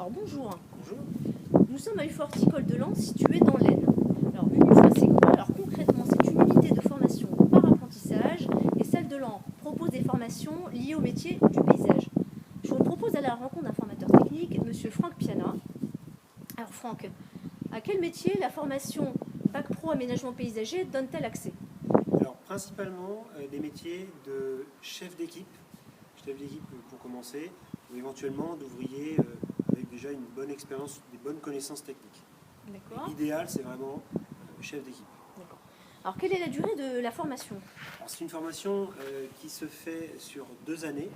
Alors bonjour, Bonjour. nous sommes à UFA Horticole de Lens, situé dans l'Aisne. Alors une UFA c'est quoi? Alors concrètement c'est une unité de formation par apprentissage et celle de Lens propose des formations liées au métier du paysage. Je vous propose d'aller à la rencontre d'un formateur technique, monsieur Franck Piana. Alors Franck, à quel métier la formation Bac Pro Aménagement Paysager donne-t-elle accès? Alors principalement des métiers de chef d'équipe pour commencer, ou éventuellement d'ouvrier avec déjà une bonne expérience, des bonnes connaissances techniques. D'accord. L'idéal c'est vraiment chef d'équipe. D'accord. Alors quelle est la durée de la formation? Alors c'est une formation qui se fait sur 2 années,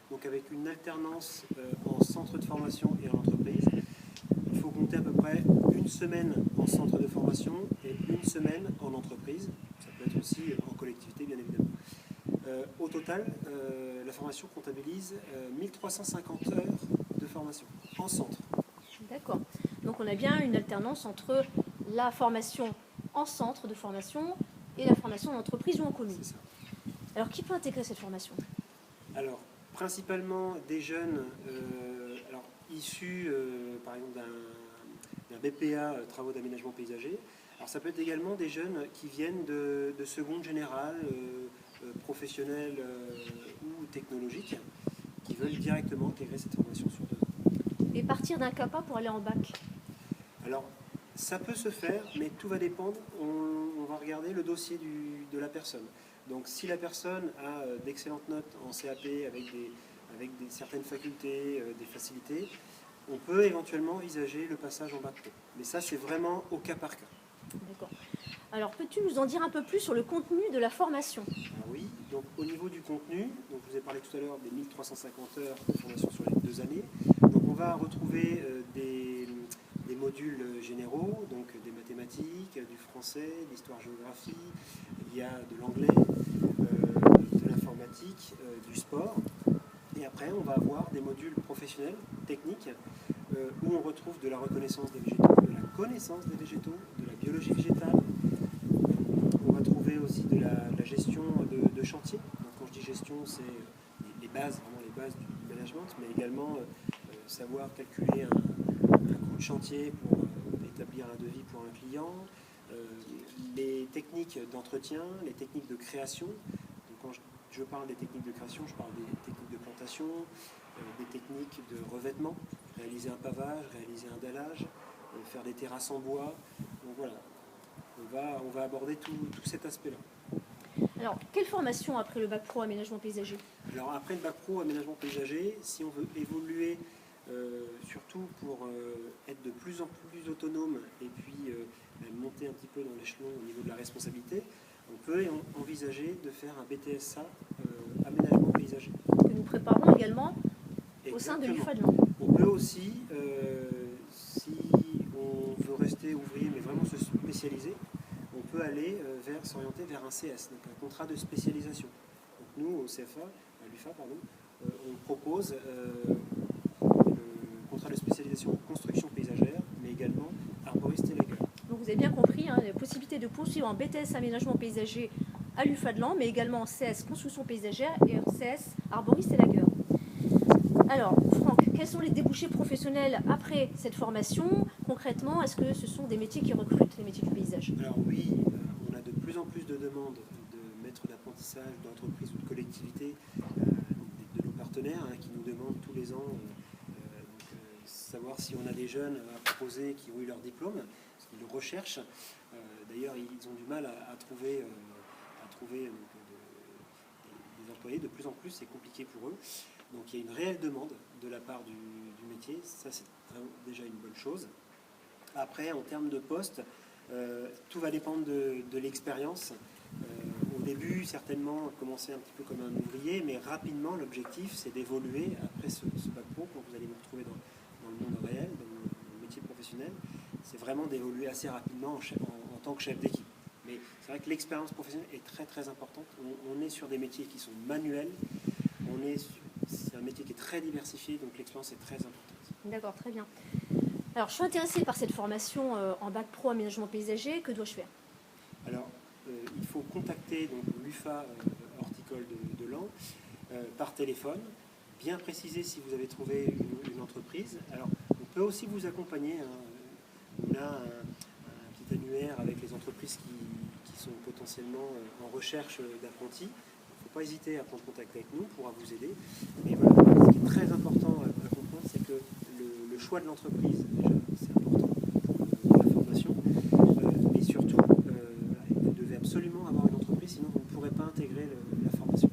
donc avec une alternance en centre de formation et en entreprise. Il faut compter à peu près une semaine en centre de formation et une semaine en entreprise. Ça peut être aussi en collectivité, bien évidemment. Au total, la formation comptabilise 1350 heures de formation en centre. D'accord. Donc on a bien une alternance entre la formation en centre de formation et la formation en entreprise ou en commune. C'est ça. Alors qui peut intégrer cette formation? Alors, principalement des jeunes issus, par exemple, d'un BPA, travaux d'aménagement paysager. Alors, ça peut être également des jeunes qui viennent de seconde générale, professionnelle ou technologique, qui veulent directement intégrer cette formation sur 2 ans. Et partir d'un CAPA pour aller en bac? Alors, ça peut se faire, mais tout va dépendre. On va regarder le dossier de la personne. Donc, si la personne a d'excellentes notes en CAP avec certaines facultés, des facilités, on peut éventuellement envisager le passage en bac pro. Mais ça, c'est vraiment au cas par cas. D'accord. Alors peux-tu nous en dire un peu plus sur le contenu de la formation? Alors oui, donc au niveau du contenu, donc je vous ai parlé tout à l'heure des 1350 heures de formation sur les 2 années. Donc on va retrouver des modules généraux, donc des mathématiques, du français, d'histoire-géographie, il y a de l'anglais, de l'informatique, du sport. Et après, on va avoir des modules professionnels, techniques, où on retrouve de la reconnaissance des végétaux, de la connaissance des végétaux, de la biologie végétale. On va trouver aussi de la gestion de chantier. Donc, quand je dis gestion, c'est les bases, vraiment les bases du management, mais également savoir calculer un coût de chantier pour établir un devis pour un client, les techniques d'entretien, les techniques de création. Donc, quand je parle des techniques de création, je parle des techniques de plantation, des techniques de revêtement, réaliser un pavage, réaliser un dallage, faire des terrasses en bois. Donc voilà, on va aborder tout cet aspect-là. Alors quelle formation après le bac pro aménagement paysager? Alors après le bac pro aménagement paysager, si on veut évoluer, surtout pour être de plus en plus autonome et puis monter un petit peu dans l'échelon au niveau de la responsabilité, on peut envisager de faire un BTSA aménagement paysager. Que nous préparons également au sein de l'UFA de Lens. On peut aussi, si on veut rester ouvrier mais vraiment se spécialiser, on peut aller s'orienter vers un CS, donc un contrat de spécialisation. Donc nous, au CFA, à l'UFA, pardon, on propose le contrat de spécialisation construction paysagère, mais également arboriste et lagueur. Donc vous avez bien compris, hein, la possibilité de poursuivre en BTS aménagement paysager à l'UFA de Lens, mais également en CS construction paysagère et en CS arboriste et lagueur. Alors, Franck, quels sont les débouchés professionnels après cette formation? Concrètement, est-ce que ce sont des métiers qui recrutent, les métiers du paysage? Alors oui, on a de plus en plus de demandes de maîtres d'apprentissage, d'entreprises ou de collectivités, de nos partenaires qui nous demandent tous les ans savoir si on a des jeunes à proposer qui ont eu leur diplôme, parce qu'ils le recherchent. D'ailleurs, ils ont du mal à trouver des employés. De plus en plus, c'est compliqué pour eux. Donc il y a une réelle demande de la part du métier. Ça, c'est déjà une bonne chose. Après, en termes de poste, tout va dépendre de l'expérience. Au début, certainement, commencer un petit peu comme un ouvrier, mais rapidement, l'objectif, c'est d'évoluer après ce bac pro, quand vous allez vous retrouver dans le monde réel, dans le métier professionnel. C'est vraiment d'évoluer assez rapidement en tant que chef d'équipe. Mais c'est vrai que l'expérience professionnelle est très très importante. On est sur des métiers qui sont manuels. C'est un métier qui est très diversifié, donc l'expérience est très importante. D'accord, très bien. Alors, je suis intéressée par cette formation en bac pro aménagement paysager. Que dois-je faire? Alors, il faut contacter l'UFA Horticole de Lens par téléphone, bien préciser si vous avez trouvé une entreprise. Alors, on peut aussi aussi vous accompagner. On a un petit annuaire avec les entreprises qui sont potentiellement en recherche d'apprentis. Il ne faut pas hésiter à prendre contact avec nous, on pourra vous aider. Mais voilà, ce qui est très important à comprendre, c'est que le choix de l'entreprise, déjà, c'est important pour la formation. Mais surtout, vous devez absolument avoir une entreprise, sinon vous ne pourrez pas intégrer la formation.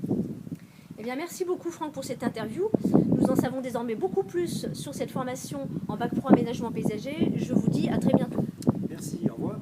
Eh bien, merci beaucoup Franck pour cette interview. Nous en savons désormais beaucoup plus sur cette formation en Bac Pro Aménagement Paysager. Je vous dis à très bientôt. Merci, au revoir.